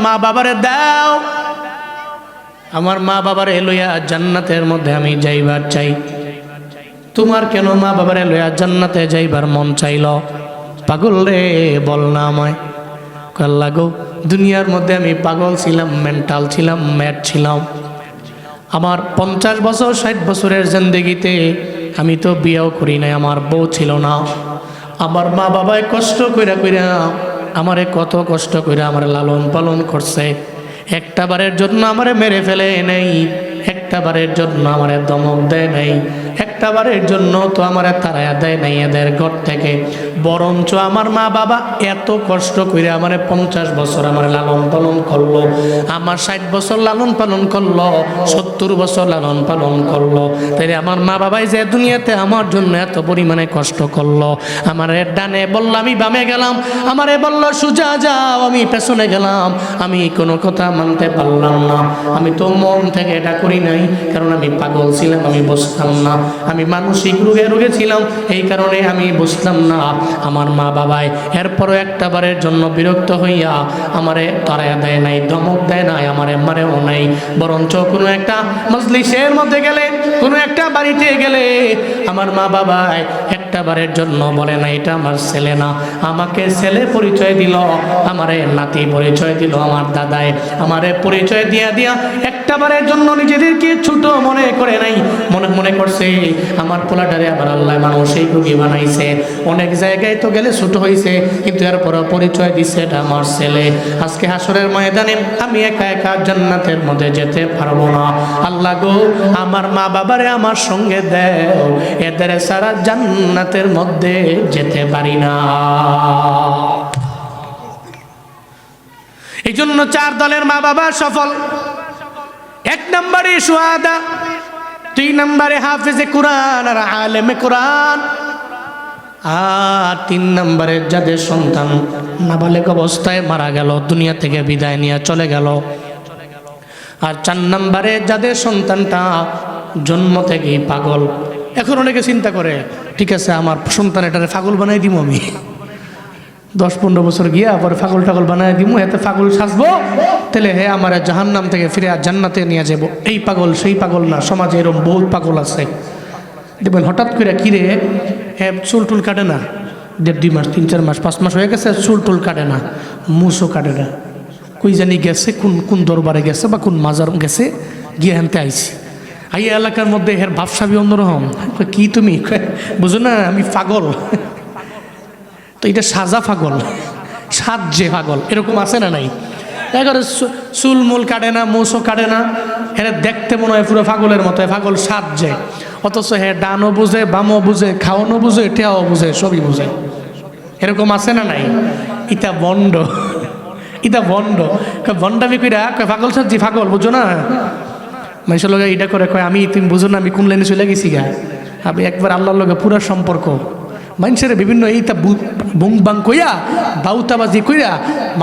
মা বাবারে দাও, আমার মা বাবারে লইয়া জান্নাতের মধ্যে আমি যাইবার চাই। তোমার কেন মা বাবারে লইয়া জান্নাতে যাইবার মন চাইল? পাগল রে বল না আমায়। আল্লাহ গো, দুনিয়ার মধ্যে আমি পাগল ছিলাম, মেন্টাল ছিলাম, ম্যাড ছিলাম। আমার 50 বছর 60 বছরের জিন্দেগিতে আমি তো বিয়েও করি নাই, আমার বউ ছিল না। আমার মা বাবায় কষ্ট কইরা কইরা আমারে কত কষ্ট কইরা আমার লালন পালন করছে। একটা বারের জন্য আমারে মেরে ফেলে নেই, একটা বারের জন্য আমারে দমক দেয় নাই, একটা বারের জন্য তো আমারে তাড়ায়া দেয় নাই এদের ঘর থেকে। বরঞ্চ আমার মা বাবা এত কষ্ট করে আমারে 50 বছর আমার লালন পালন করলো, আমার 60 বছর লালন পালন করলো, 70 বছর লালন পালন করলো। তাই আমার মা বাবাই যে দুনিয়াতে আমার জন্য এত পরিমাণে কষ্ট করলো, আমারে ডানে বললো আমি বামে গেলাম, আমারে বললো সোজা যাও, আমি পেছনে গেলাম, আমি কোনো কথা মানতে পারলাম না। আমি তো মন থেকে এটা করি নাই, কারণ আমি পাগল ছিলাম, আমি বুঝতাম না। আমি মানসিক রোগে ছিলাম, এই কারণে আমি বুঝতাম না। আমার মা বাবাই এরপরও একটা বারের জন্য বিরক্ত হইয়া আমারে তাড়ায়া দেয় নাই, ধমক দেয় নাই, আমারে মারেও নাই। বরঞ্চ কোনো একটা মজলিসের মধ্যে গেলে, কোনো একটা বাড়িতে গেলে আমার মা বাবাই একটা বারের জন্য বলে না এটা আমার ছেলে না, আমাকে ছেলে পরিচয় দিল, আমারে নাতি পরিচয় দিল। আমার দাদাই আমারে পরিচয় দিয়া দিয়া একটা বারের জন্য নিজেদেরকে ছোট মনে করে নাই, মনে করছে আমার পোলাটারে আবার আল্লাহ মানসিক রোগী বানাইছে। অনেক জায়গায় তো গেলে ছোট হয়েছে, কিন্তু এরপর পরিচয় দিচ্ছে এটা আমার ছেলে। আজকে হাসরের ময়দানে আমি একা একা জান্নাতের মধ্যে যেতে পারবো না। আল্লাহ গো, আমার মা বাবারে আমার সঙ্গে দেও, এদের সারা জান্নাতের মধ্যে যেতে পারি না। এই জন্য 4 দলের মা বাবা সফল। 1 নম্বরে শুহাদা, 2 নম্বরে হাফেজে কোরআন আর আলেমে কোরআন, আর 3 নম্বরে যাদের সন্তান নাবালেগ অবস্থায় মারা গেল, দুনিয়া থেকে বিদায় নিয়ে চলে গেল, আর 4 নম্বরে যাদের সন্তানটা জন্ম থেকেই পাগল। এখন অনেকে চিন্তা করে, ঠিক আছে আমার সন্তান এটারে পাগল বানাই দিব, আমি 10-15 বছর গিয়া পরে পাগল টাগল বানাই দিব, এতে পাগল সাজবো, তাহলে হে আমার জাহান্নাম থেকে ফিরে জান্নাতে নিয়ে যাব। এই পাগল সেই পাগল না, সমাজে এরকম বহুত পাগল আছে। দেখবেন হঠাৎ করে কিরে চুল টুল কাটে না, 1.5 মাস 3-4 মাস 5 মাস হয়ে গেছে, চুল টুল কাটে না, মুছও কাটে না, কই জানি গেছে, কোন দরবারে গেছে বা কোন মাজার গেছে, গিয়ে হানতে আইছি। এই এলাকার মধ্যে এর ভাবসাবি অন্যরকম। কি তুমি বুঝো না আমি পাগল? তো এটা সাজা পাগল, সাজে পাগল, এরকম আছে না নাই? এগারে চুল মূল কাটে না, মুছও কাটে না, হ্যাঁ দেখতে মনে হয় পুরো পাগলের মতো, পাগল সাজে, অথচ হ্যাঁ ডানও বুঝে, বামও বুঝে, খাওয়ানো বুঝে, টেয়াও বুঝে, সবই বুঝে। এরকম আছে না নাই? ইটা বন্ড, ইটা বন্ড, বন্ডামি কইরা পাগল সাজি, পাগল বুঝো না? মানুষের লোক এটা করে কয় আমি, তুমি বুঝো না আমি কোন লাইনে চলে গেছি গা। আমি একবার আল্লাহর লোকে পুরো সম্পর্ক মানুষের বিভিন্ন এইটা বুং বাং কইয়া বাউতাবাজি কইরা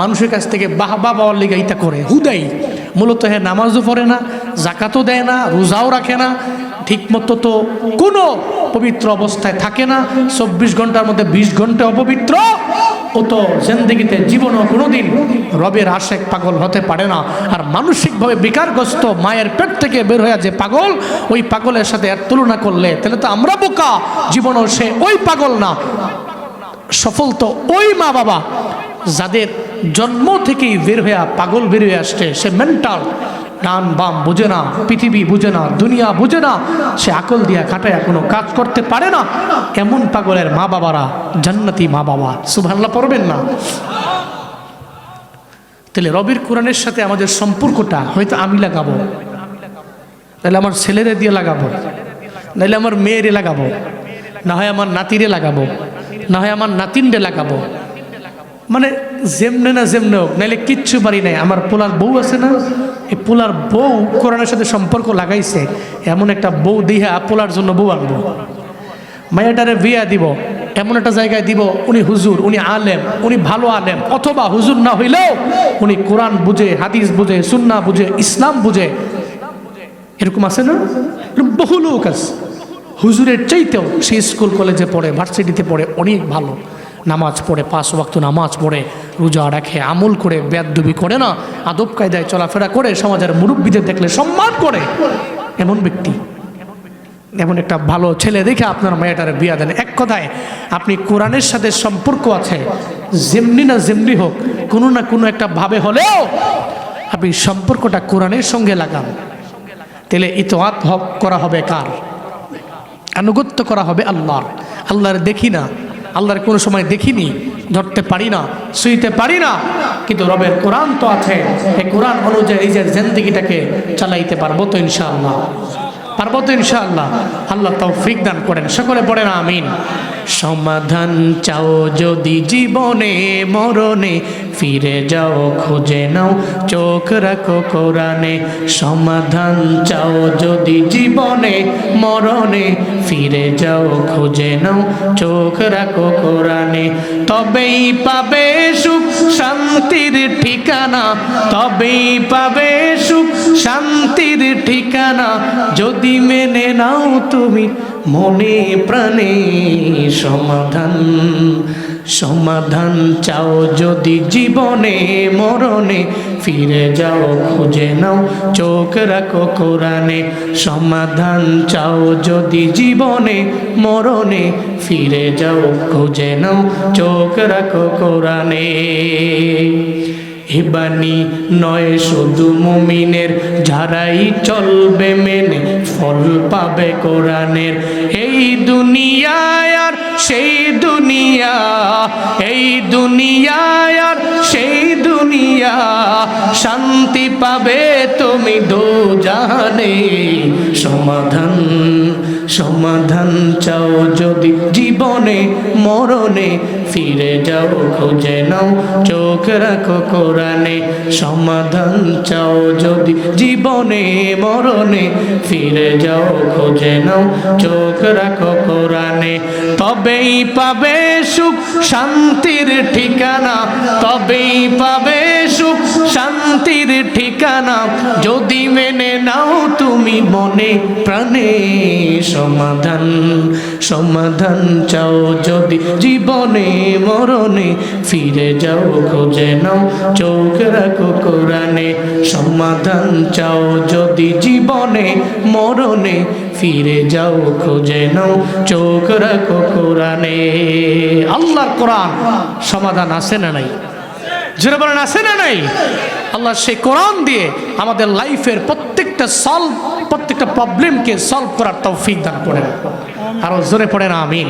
মানুষের কাছ থেকে বাহবা পাওয়ার লেগে এইটা করে হুদাই। মূলত হ্যাঁ নামাজও পড়ে না, জাকাতও দেয় না, রোজাও রাখে না, ঠিক মতো তো কোনো পবিত্র অবস্থায় থাকে না, 24 ঘন্টার মধ্যে 20 ঘন্টা অপবিত্র। ও তো জিন্দেগিতে জীবনও কোনোদিন রবের আশেক পাগল হতে পারে না। আর মানসিকভাবে বিকারগ্রস্ত মায়ের পেট থেকে বের হয়ে যে পাগল, ওই পাগলের সাথে এর তুলনা করলে তাহলে তো আমরা বোকা, জীবনও সে ওই পাগল না। সফল তো ওই মা বাবা যাদের জন্ম থেকেই বের হয়ে পাগল বের হয়ে আসছে। সে মেন্টাল, ডান বাম বুঝে না, পৃথিবী বুঝে না, দুনিয়া বুঝে না, সে আকল দিয়া খাটায় কোনো কাজ করতে পারে না। এমন পাগলের মা বাবারা জান্নাতি মা বাবা। সুবহানাল্লাহ পড়বেন না? তাহলে রবির কোরআনের সাথে আমাদের সম্পর্কটা হয়তো আমি লাগাবো, তাহলে আমার ছেলেরে দিয়ে লাগাবো, নাহলে আমার মেয়েরে লাগাবো, না হয় আমার নাতিরে লাগাবো, না হয় আমার নাতিনরে লাগাবো, মানে যেমনে না যেমনে হোক, নাহলে কিচ্ছু পারি নাই। আমার পোলার বউ আছে না, এই পোলার বউ কোরআনের সাথে সম্পর্ক লাগাইছে, এমন একটা বউ দিহা পোলার জন্য বউ আনবো, মায়াটারে বিয়া দিব, এমন একটা জায়গায় দিব উনি হুজুর, উনি আলেম, উনি ভালো আলেম, অথবা হুজুর না হইলেও উনি কোরআন বুঝে, হাদিস বুঝে, সুন্নাহ বুঝে, ইসলাম বুঝে। এরকম আছে না? বহু লোক আছে হুজুরের চাইতেও সে স্কুল কলেজে পড়ে, ভার্সিটিতে পড়ে, অনেক ভালো, নামাজ পড়ে, 5 ওয়াক্ত নামাজ পড়ে, রোজা রাখে, আমল করে, বেয়াদবি করে না, আদব কায়দায় চলাফেরা করে, সমাজের মুরব্বীদের দেখলে সম্মান করে, এমন ব্যক্তি, এমন একটা ভালো ছেলে দেখে আপনার মেয়েটারে বিয়া দেন। এক কথায় আপনি কোরআনের সাথে সম্পর্ক আছে, যেমনি না যেমনি হোক, কোনো না কোনো একটা ভাবে হলেও আপনি সম্পর্কটা কোরআনের সঙ্গে লাগান, তাহলে ইতআত করা হবে কার? আনুগত্য করা হবে আল্লাহর। আল্লাহর দেখি না, আল্লাহর কোনো সময় দেখিনি, ধরতে পারি না, শুইতে পারি না, কিন্তু রবের কোরআন তো আছে, এই কোরআন অনুযায়ী নিজের জিন্দেগিটাকে চালাইতে পারবো তো ইনশাআল্লাহ, পারবো তো ইনশাআল্লাহ। আল্লাহ তৌফিক দান করেন, সকলে পড়েন আমিন। সমাধান চাও যদি জীবনে মরণে, ফিরে যাও খুঁজে নাও চোখ রাখো কোরআনে। সমাধান চাও যদি জীবনে মরণে, ফিরে যাও খুঁজে নাও চোখ রাখো কোরআনে। তবেই পাবে সুখ শান্তির ঠিকানা, তবেই পাবে সুখ শান্তির ঠিকানা, যদি মেনে নাও তুমি মনে প্রাণে। সমাধান সমাধান চাও যদি জীবনে মরণে, ফিরে যাও খুঁজে নাও চোখ রাখো কোরআনে। সমাধান চাও যদি জীবনে মরণে, ফিরে যাও খুঁজে নাও চোখ রাখো কোরআনে। এ বাণী নয় শুধু মুমিনের, যারাই চলবে মেনে ফল পাবে কোরআনের। এই দুনিয়ায় আর সেই দুনিয়া, এই দুনিয়ায় আর সেই দুনিয়া, শান্তি পাবে তুমি দোজাহানে। সমাধান সমাধান চাও যদি জীবনে মরণে, ফিরে যাও খুঁজে নাও চোখ রাখো কোরআনে। সমাধান চাও যদি জীবনে মরণে, ফিরে যাও খুঁজে নাও চোখ রাখো কোরআনে। তবেই পাবে সুখ শান্তির ঠিকানা, তবেই পাবে সুখ শান্তির ঠিকানা, যদি মেনে নাও তুমি মনে প্রাণে। সমাধান সমাধান চাও যদি জীবনে মরণে, ফিরে যাও খুঁজে নাও চোখ রাখো কোরআনে। সমাধান চাও যদি জীবনে মরণে, ফিরে যাও খুঁজে নাও চোখ রাখো কোরআনে। আল্লাহর কোরআন সমাধান আছে না নাই? যারা বলেন আছে না নাই? আল্লাহ সেই কোরআন দিয়ে আমাদের লাইফের প্রত্যেকটা প্রবলেমকে সলভ করার তৌফিক দান করেন। আরো জোরে পড়েন আমিন।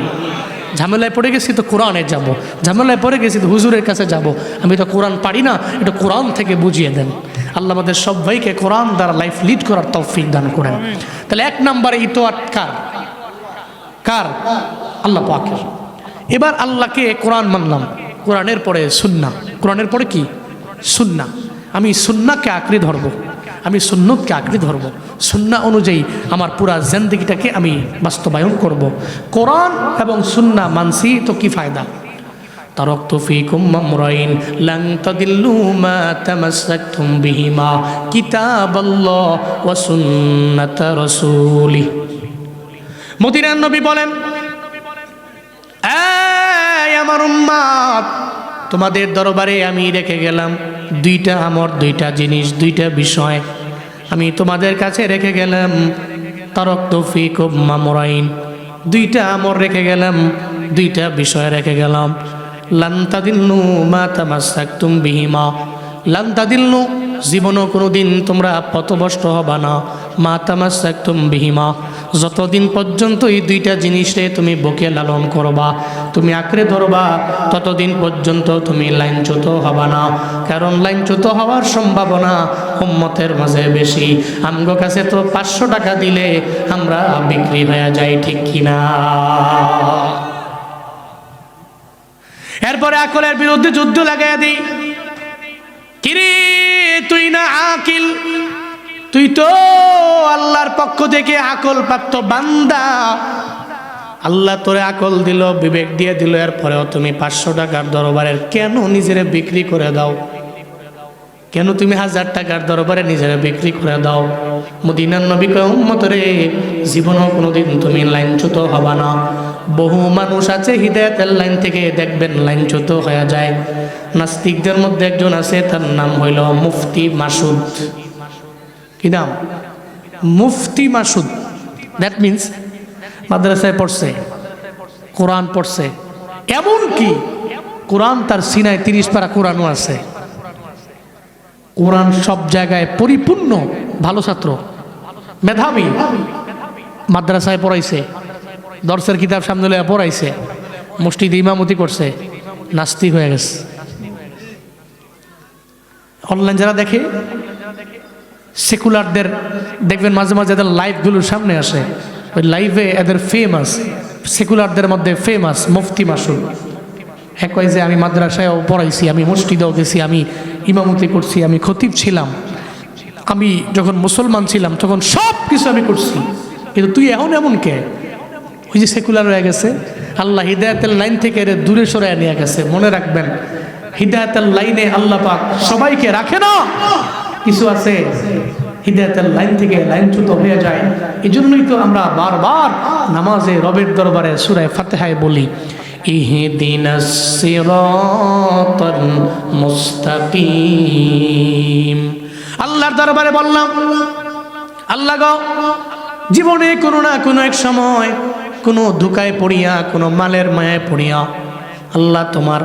ঝামেলায় পড়ে গেছি তো কোরআনে যাব, ঝামেলায় পড়ে গেছি তো হুজুরের কাছে যাব, আমি তো কোরআন পারি না, এটা কোরআন থেকে বুঝিয়ে দেন। আল্লাহ আমাদের সবাইকে কোরআন দ্বারা লাইফ লিড করার তৌফিক দান করেন। তাহলে 1 নম্বরে ইতআত কার? কার? আল্লাহ পাকের। এবার আল্লাহকে কোরআন মানলাম, কোরআনের পরে সুন্নাহ, কোরআনের পরে কি? সুন্নাহ। আমি সুন্নাহকে আঁকড়ে ধরবো, আমি সুন্নতকে আঁকড়ে ধরবো, সুন্নাহ অনুযায়ী আমার পুরা জিন্দেগিটাকে আমি বাস্তবায়ন করব। কোরআন এবং সুন্নাহ মানছি তো কি ফায়দা? তারাকতু ফীকুম আমরাইন লান তাদিল্লু মা তামাসসাকতুম বিহিমা কিতাবাল্লাহ ওয়া সুন্নাত রাসূলি। মদিনার নবী বলেন, এই আমার উম্মত, তোমাদের দরবারে আমি রেখে গেলাম 2টা আমর, 2টা জিনিস, 2টা বিষয় আমি তোমাদের কাছে রেখে গেলাম। তারাকতু ফীকুম আমরাইন, 2টা আমর রেখে গেলাম, 2টা বিষয় রেখে গেলাম। লান তাদিল্লু মা তামাসসাকতুম বিহিমা, লান তাদিল্লু জীবনও কোনোদিন তোমরা পথভ্রষ্ট হবা না। মা তামাসসাকতুম বিহিমা, যতদিন পর্যন্ত এই 2টা জিনিসে তুমি বুকে লালন করবা, তুমি আঁকড়ে ধরবা, ততদিন পর্যন্ত তুমি লাইনচ্যুত হবা না। কারণ লাইনচ্যুত হওয়ার সম্ভাবনা উম্মতের মাঝে বেশি। আমগো কাছে তো 500 টাকা দিলে আমরা বিক্রি হয়ে যাই, ঠিক কিনা? এরপরে আকলের বিরুদ্ধে যুদ্ধ লাগাইয়া দিই। কিরে তুই না আকিল, তুই তো আল্লাহর পক্ষ থেকে আকল প্রাপ্ত বান্দা, আল্লাহ তোরে আকল দিল, বিবেক দিয়ে দিল, এরপরেও তুমি 500 টাকার দরবারের কেন নিজেরে বিক্রি করে দাও? কেন তুমি 1000 টাকার দরবারে নিজেরা বিক্রি করে দাও? মদিনার নবী কয় উম্মত রে, জীবনও কোনোদিন তুমি লাইনচ্যুত হবা না। বহু মানুষ আছে হিদায়াতের লাইন থেকে দেখবেন লাইনচ্যুত হয়ে যায়। নাস্তিকদের মধ্যে একজন আছে, তার নাম হইল মুফতি মাসুদ। কি নাম? মুফতি মাসুদ। দ্যাট মিনস মাদ্রাসায় পড়ছে, কোরআন পড়ছে, এমন কি কোরআন তার সিনায় 30 পারা কোরআনও আছে। কোরআন সব জায়গায় পরিপূর্ণ, ভালো ছাত্র, মেধাবী, মাদ্রাসায় পড়াইছে, দর্শের কিতাব সামনে লইয়া পড়াইছে, মসজিদে ইমামতি করছে, নাস্তিক হয়ে গেছে। অনলাইন যারা দেখে, সেকুলারদের দেখবেন মাঝে মাঝে এদের লাইভগুলোর সামনে আসে, ওই লাইভে এদের ফেমাস, সেকুলারদের মধ্যে ফেমাস মুফতি মাসুদ। এক কয় যে আমি মাদ্রাসায়ও পড়াইছি, আমি মসজিদেও গেছি, আমি ইমামতি করছি, আমি খতিব ছিলাম, আমি যখন মুসলমান ছিলাম তখন সব কিছু আমি করছি, কিন্তু তুই এখন এমন কে? ওই যে সেকুলার হয়ে গেছে। আল্লাহ হিদায়াতের লাইন থেকে এর দূরে সরায় নিয়ে গেছে। মনে রাখবেন, হিদায়াতের লাইনে আল্লাহ পাক সবাইকে রাখে না। কিছু আছে হিদায়াতের লাইন থেকে লাইনচ্যুত হয়ে যায়। এই জন্যই তো আমরা বারবার নামাজে রবের দরবারে সূরা ফাতিহায় বলি, ইহদিনাস সিরাতাল মুস্তাকিম। আল্লাহর দরবারে বললাম, আল্লাহ গো, জীবনে কোনো না কোনো এক সময় কোনো ধোঁকায় পড়িয়া, কোনো মালের মায়ায় পড়িয়া আল্লাহ তোমার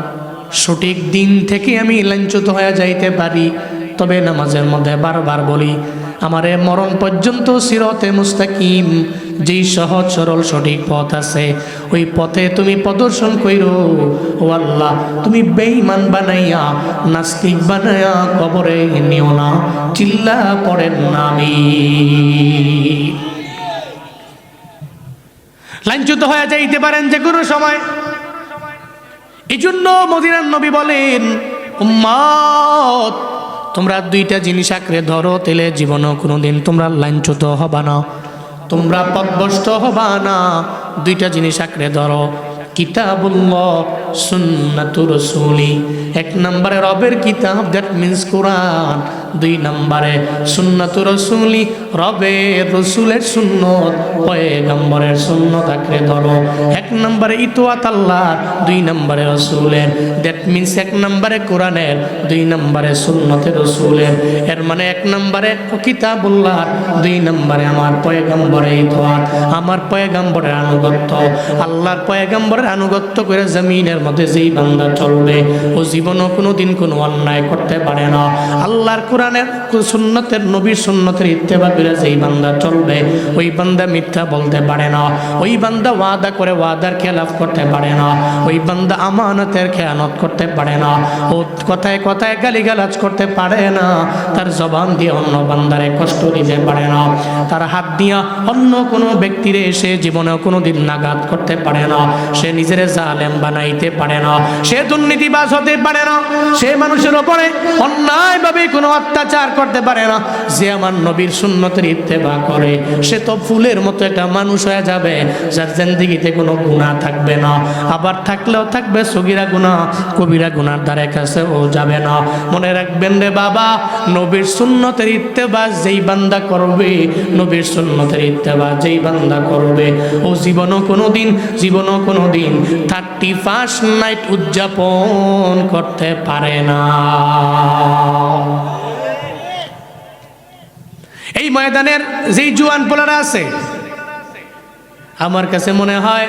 সঠিক দিন থেকে আমি লাঞ্ছিত হয়ে যাইতে পারি, তবে নামাজের মধ্যে বারবার বলি আমারে মরণ পর্যন্ত সিরাতে মুস্তাকিম, যেই সহজ সরল সঠিক পথ আছে ওই পথে তুমি প্রদর্শন কইরো। ও আল্লাহ, তুমি বেঈমান বানাইয়া, নাস্তিক বানাইয়া কবরে নিও না। চিল্লা পড়েন না আমিন। লাঞ্ছিত হয়ে যাইতে পারেন যে কোনো সময়। এই জন্য মদিনার নবী বলেন, উম্মত তোমরা 2টা জিনিস আঁকড়ে ধরো, তেলে জীবনও কোনোদিন তোমরা লাঞ্ছিত হবা না, তোমরা পথভ্রষ্ট হবা না। 2টা জিনিস আঁকড়ে ধরো, কিতাবুল্লাহ, সুন্নাতুর রাসূলি। 1 নম্বরে রবের কিতাব, দ্যাট মিন্স কোরআন। 2 নম্বরে সুন্নাতুর রাসূলি, রবের রসুলের সুন্নত, পয়গম্বরের সুন্নত আঁকড়ে ধরো। 1 নম্বরে ইতোয়াত আল্লাহ, 2 নম্বরে রসুলের, দ্যাট মিন্স 1 নম্বরে কোরআনের, 2 নম্বরে সুন্নতের রসুলের। এর মানে 1 নম্বরে কিতাবুল্লাহ, 2 নম্বরে আমার পয়গম্বরের ইতোয়াত, আমার পয়গম্বরের আনুগত্য। আল্লাহর পয়গম্বরের আনুগত্য করে জমিনের মধ্যে যেই বান্দা চলবে ও জীবনও কোনোদিন কোনো অন্যায় করতে পারে না। আল্লাহর কোরআনের সুন্নতের, নবীর সুন্নতের ইত্তেবা করে যেই বান্দা চলবে ওই বান্দা মিথ্যা বলতে পারে না, ওই বান্দা ওয়াদা করে ওয়াদার খেলাফ করতে পারে না, ওই বান্দা আমানতের খেয়ানত করতে পারে না, ও কথায় কথায় গালিগালাজ করতে পারে না, তার জবান দিয়ে অন্য বান্দারে কষ্ট দিতে পারে না, তার হাত দিয়া অন্য কোনো ব্যক্তিরে এসে জীবনেও কোনোদিন নাঘাত করতে পারে না, সে নিজের জালেম বানাইতে পারে না, সে দুর্নীতিবাজ হতে পারে না, সে মানুষের উপরে অন্যায়ভাবে কোনো অত্যাচার করতে পারে না। যে আমার নবীর সুন্নতের ইত্তেবা করে সে তো ফুলের মতো একটা মানুষ হয়ে যাবে, যার জিন্দেগিতে কোনো গুনাহ থাকবে না, আবার থাকলেও থাকবে সগীরা গুনাহ, কবিরা গুনার দ্বারে কাছে ও যাবে না। মনে রাখবেন রে বাবা, নবীর সুন্নতের ইত্তেবা যেই বান্দা করবে, নবীর সুন্নতের ইত্তেবা যেই বান্দা করবে ও জীবনও কোনোদিন 31st নাইট উদযাপন করতে পারে না। এই ময়দানের যেই জুয়ান পোলারা আছে, আমার কাছে মনে হয়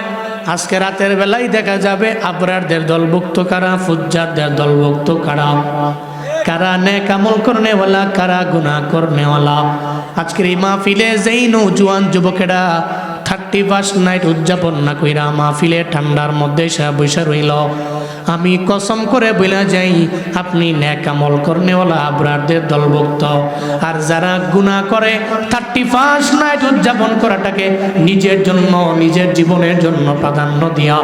আজকে রাতের বেলায় দেখা যাবে আবরারদের দলভুক্ত কারা, ফুজ্জারদের দলভুক্ত কারা, কারা নেক আমল করনেওয়ালা, কারা গুনাহ করনেওয়ালা। আজকের এই মাহফিলে যেই নৌজওয়ান যুবকেরা 31st নাইট উদযাপন না কইরা মাহফিলে ঠান্ডার মধ্যে সে বৈশা রইল, আমি কসম করে বইলা যাই আপনি নেক আমল করনেওয়ালা আবরারদের দলভুক্ত। আর যারা গুনাহ করে 31st নাইট উদযাপন করাটাকে নিজের জন্য, নিজের জীবনের জন্য প্রাধান্য দিয়া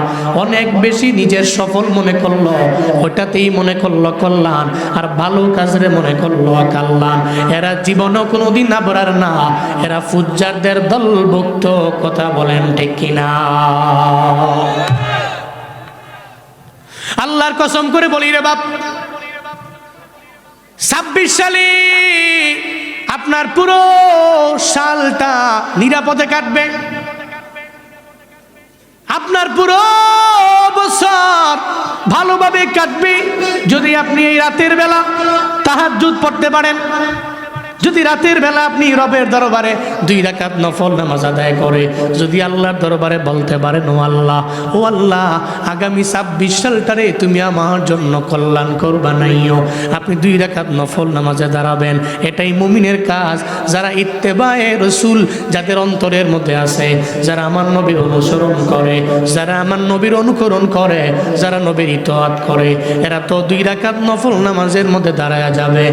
অনেক বেশি নিজের সফল মনে করলো, ওটাতেই মনে করলো কল্যাণ, আর ভালো কাজরে মনে করলো কল্যাণ, এরা জীবনও কোনোদিন আবরার না, এরা ফুজ্জারদের দলভুক্ত। কথা বলেন ঠিক কিনা? আল্লাহর কসম করে বলি রে বাপ, 26 সালে আপনার পুরো সালটা নিরাপদে কাটবে, আপনার পুরো বছর ভালোভাবে কাটবে যদি আপনি এই রাতের বেলা তাহাজ্জুদ পড়তে পারেন, যদি রাতের বেলা আপনি রবের দরবারে 2 রাকাত নফল নামাজ আদায় করে যদি আল্লাহর দরবারে বলতে পারেন, ও আল্লাহ আগামী 26 সালটারে তুমি আমার জন্য কল্যাণকর বানাইও, আপনি 2 রাকাত নফল নামাজে দাঁড়াবেন। এটাই মুমিনের কাজ। যারা ইত্তেবায়ে রাসূল যাদের অন্তরের মধ্যে আছে, যারা আমার নবীর অনুসরণ করে, যারা আমার নবীর অনুকরণ করে, যারা নবীর ইতাআত করে, এরা তো 2 রাকাত নফল নামাজের মধ্যে দাঁড়ায়া যাবে।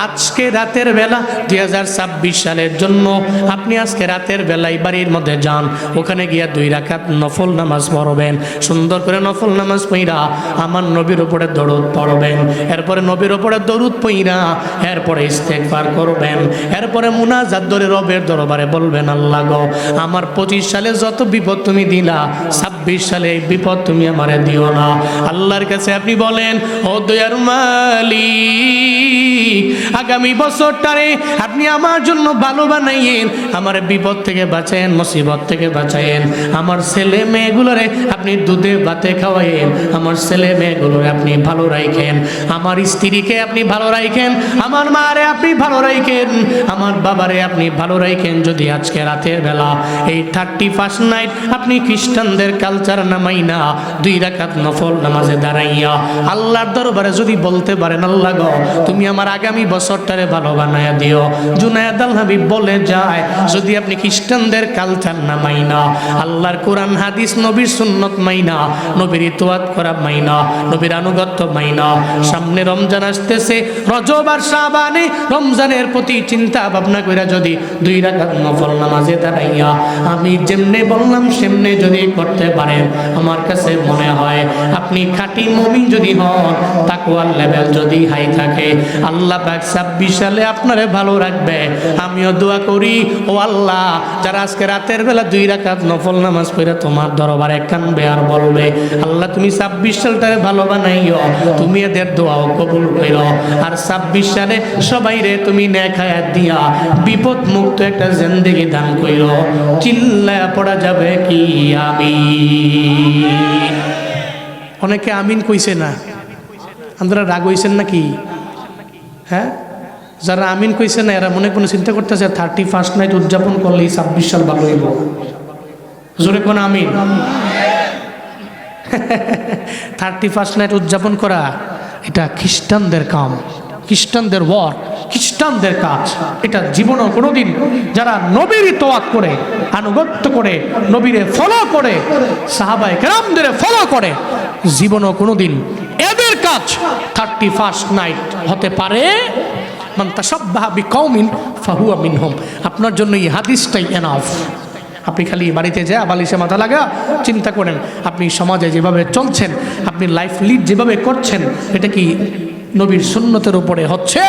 আজকে রাতের বেলা 2026 সালের জন্য আপনি আজকে রাতের বেলায় বাড়ির মধ্যে যান, ওখানে গিয়া 2 রাকাত নফল নামাজ পড়বেন। সুন্দর করে নফল নামাজ পড়া আমার নবীর উপরে দরুদ পড়বেন, এরপরে নবীর উপরে দরুদ পড়া এরপরে ইস্তেগফার করবেন, এরপরে মুনাজাত ধরে রবের দরবারে বলবেন, আল্লাহ গো আমার 25 সালে যত বিপদ তুমি দিলা, 26 সালে এই বিপদ তুমি আমারে দিও না। আল্লাহর কাছে আপনি বলেন, ও দয়ার মালিক আগামী বছরটারে আপনি আমার জন্য ভালো বানাইয়েন, আমার বিপদ থেকে বাঁচায়েন, মুসিবত থেকে বাঁচায়েন, আমার ছেলে মেয়েগুলোরে আপনি দুধে ভাতে খাওয়াইয়েন, আমার ছেলে মেয়েগুলোরে আপনি ভালো রাখেন, আমার স্ত্রীকে আপনি ভালো রাখেন, আমার মারে আপনি ভালো রাখেন, আমার বাবারে আপনি ভালো রাখেন। যদি আজকে রাতের বেলা এই 31 নাইট আপনি খ্রিস্টানদের কালচার নামাই না 2 রাকাত নফল নামাজে দাঁড়াইয়া আল্লাহর দরবারে যদি বলতে পারেন, আল্লাহ গো তুমি আমার আগামী বছরটারে ভালো বানায়া দিও। জুনায়েদ আল হাবিব বলে যায়, যদি আপনি খ্রিস্টানদের কালচার না মাইনা, আল্লাহর কোরআন হাদিস নবীর সুন্নত মাইনা, নবীর ইতাআত করা মাইনা, নবীর আনুগত্য মাইনা, সামনে রমজান আসতেছে, রজব আর শাবানে রমজানের প্রতি চিন্তা ভাবনা কইরা যদি 2 রাকাত নফল নামাজে দাঁড়াইয়া আমি যেমনে বললাম সেমনে যদি করতে পারেন, আমার কাছে মনে হয় আপনি খাঁটি মুমিন যদি হন, তাকওয়ার লেভেল যদি হাই থাকে, আল্লাহ পাক 26 সালে আপনারে ভালো রাখবে। আমিও দোয়া করি, ও আল্লাহ যারা আজকে রাতের বেলা 2 রাকাত নফল নামাজ পড়ে তোমার দরবারে কানবে আর বলবে, আল্লাহ তুমি 26 সালটারে ভালো বানাইও, তুমি এদের দোয়াও কবুল করো, আর 26 সালে সবাই রে তুমি নেক হায়াত দিয়া বিপদ মুক্ত একটা জিন্দেগি দান করো। চিল্লায়া পড়া যাবে কি আমিন? অনেকে আমিন কইছে না, আপনারা রাগ হইছেন নাকি? হ্যাঁ, যারা আমিন কইছে না এরা মনে কোনো চিন্তা করতেছে 31 নাইট উদযাপন করলেই 26 সাল ভালো হইব। জোরে কোন আমিন। 31 নাইট উদযাপন করা এটা খ্রিস্টানদের কাম, খ্রিস্টানদের ওয়ার্ক, খ্রিস্টানদের কাজ। এটা জীবনও কোনোদিন যারা নবীর ইতাআত করে, আনুগত্য করে, নবীরে ফলো করে, সাহাবায়ে কেরামদের ফলো করে, জীবনও কোনোদিন এদের কাজ 31 নাইট হতে পারে। মান তাশাব্বাহা বিকওমিন ফাহুয়া মিনহুম। আপনার জন্য এই হাদিসটাই এনাফ। আপনি খালি বাড়িতে যা বালিশে মাথা লাগা চিন্তা করেন, আপনি সমাজে যেভাবে চলছেন, আপনি লাইফ লিড যেভাবে করছেন, এটা কি নবীর সুন্নতের উপরে হচ্ছে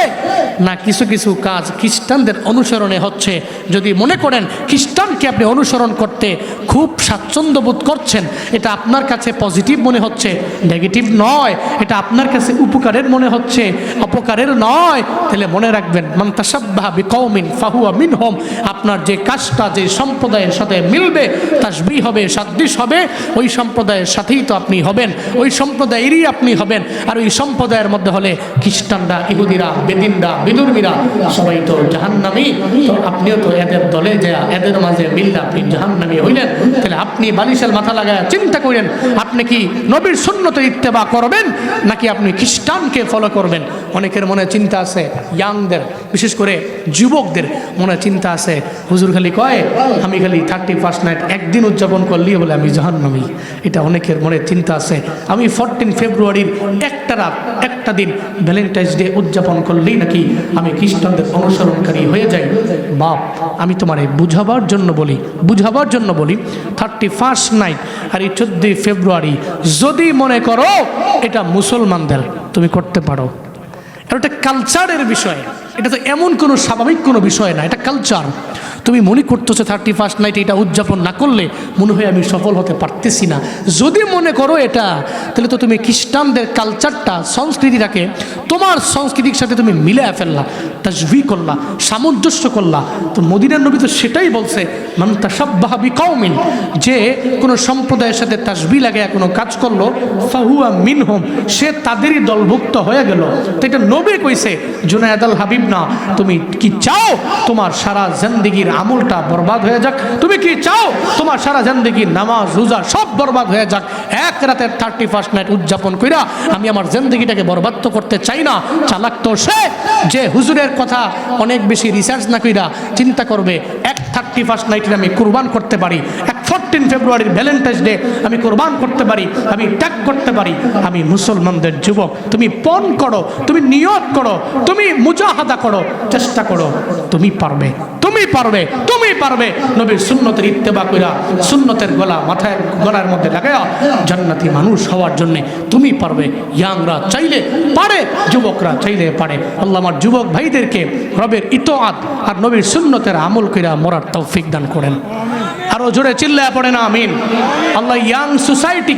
না কিছু কিছু কাজ খ্রিস্টানদের অনুসরণে হচ্ছে? যদি মনে করেন খ্রিস্টানকে আপনি অনুসরণ করতে খুব স্বাচ্ছন্দ্য বোধ করছেন, এটা আপনার কাছে পজিটিভ মনে হচ্ছে, নেগেটিভ নয়, এটা আপনার কাছে উপকারের মনে হচ্ছে, অপকারের নয়, তাহলে মনে রাখবেন মান তাশাব্বাহা বিকওমিন ফাহুয়া মিনহুম। আপনার যে কাজটা যে সম্প্রদায়ের সাথে মিলবে, তাসবিহ হবে, সাদৃশ হবে, ওই সম্প্রদায়ের সাথেই তো আপনি হবেন, ওই সম্প্রদায়েরই আপনি হবেন। আর ওই সম্প্রদায়ের মধ্যে হলে খ্রিস্টানরা, ইহুদিরা, বেদিনরা, বিদুর্মীরা সবাই তো জাহান্নামী, তো আপনিও তো এদের দলে যা এদের মাঝে মিললে আপনি জাহান্নামী হইলেন। তাহলে আপনি বালিশের মাথা লাগায় চিন্তা করেন, আপনি কি নবীর সুন্নতে ইত্তেবা করবেন নাকি আপনি খ্রিস্টানকে ফলো করবেন? অনেকের মনে চিন্তা আছে, ইয়াংদের বিশেষ করে যুবকদের মনে চিন্তা আছে, হুজুর খালি কয় আমি খালি 31 নাইট একদিন উদযাপন করলেই বলে আমি জাহান্নামী। এটা অনেকের মনে চিন্তা আছে। আমি 14 ফেব্রুয়ারির একটা রাত একটা দিন ভ্যালেন্টাইন্স ডে উদযাপন করলেই নাকি আমি খ্রিস্টানদের অনুসরণকারী হয়ে যাই। বাপ, আমি তোমারে বুঝাবার জন্য বলি 31 নাইট আর এই 14 ফেব্রুয়ারি যদি মনে করো এটা মুসলমানদের, তুমি করতে পারো। এটা কালচারের বিষয়, এটা তো এমন কোনো স্বাভাবিক কোনো বিষয় না, এটা কালচার। তো তুমি মনে করতেছো 31st নাইট এটা উদযাপন না করলে মনে হয় আমি সফল হতে পারতেছি না। যদি মনে করো এটা, তাহলে তো তুমি খ্রিস্টানদের কালচারটা, সংস্কৃতিটাকে তোমার সংস্কৃতির সাথে তুমি মিলিয়ে ফেললা, তাশবিহ করলা, সামঞ্জস্য করলা। তো মদিনার নবী তো সেটাই বলছে, মান তাশাব্বাহা বিকওমিন, যে কোনো সম্প্রদায়ের সাথে তাশবিহ লাগায় কোনো কাজ করলো, ফাহুয়া মিনহুম, সে তাদেরই দলভুক্ত হয়ে গেল। তো এটা নবী কইছে, জুনায়েদ আল হাবিব না। তুমি কি চাও তোমার সারা জিন্দেগির আমলটা বরবাদ হয়ে যাক? তুমি কি চাও তোমার সারা জিন্দেগির নামাজ রোজা সব বরবাদ হয়ে যাক? এক রাতের 31st নাইট উদযাপন কইরা আমি আমার জিন্দেগিটাকে বরবাদ তো করতে চাই না। চালাক তো সে যে হুজুরের কথা অনেক বেশি রিসার্চ না কইরা চিন্তা করবে, এক 31st নাইটে আমি কুরবান করতে পারি, এক 14 ফেব্রুয়ারির ভ্যালেন্টাইন্স ডে আমি কুরবান করতে পারি, আমি ত্যাগ করতে পারি। আমি মুসলমানদের যুবক, তুমি পণ করো, তুমি নিয়ত করো, তুমি মুজাহাদা করো, চেষ্টা করো, তুমি পারবে, তুমি পারবে, তুমি পারবে। নবীর সুন্নতের ইত্তেবা কইরা, সুন্নতের গলা মাথায় গলার মধ্যে লাগায়া জান্নাতি মানুষ হওয়ার জন্য তুমি পারবে। ইয়াংরা চাইলে পারে, যুবকরা চাইলে পারে। আল্লাহ আমার যুবক ভাইদেরকে রবের ইতোয়াত আর নবীর সুন্নতের আমল কইরা মরার তৌফিক দান করেন। আরো জোরে চিল্লায়া পড়েন আমিন। আল্লাহ ইয়াং সোসাইটি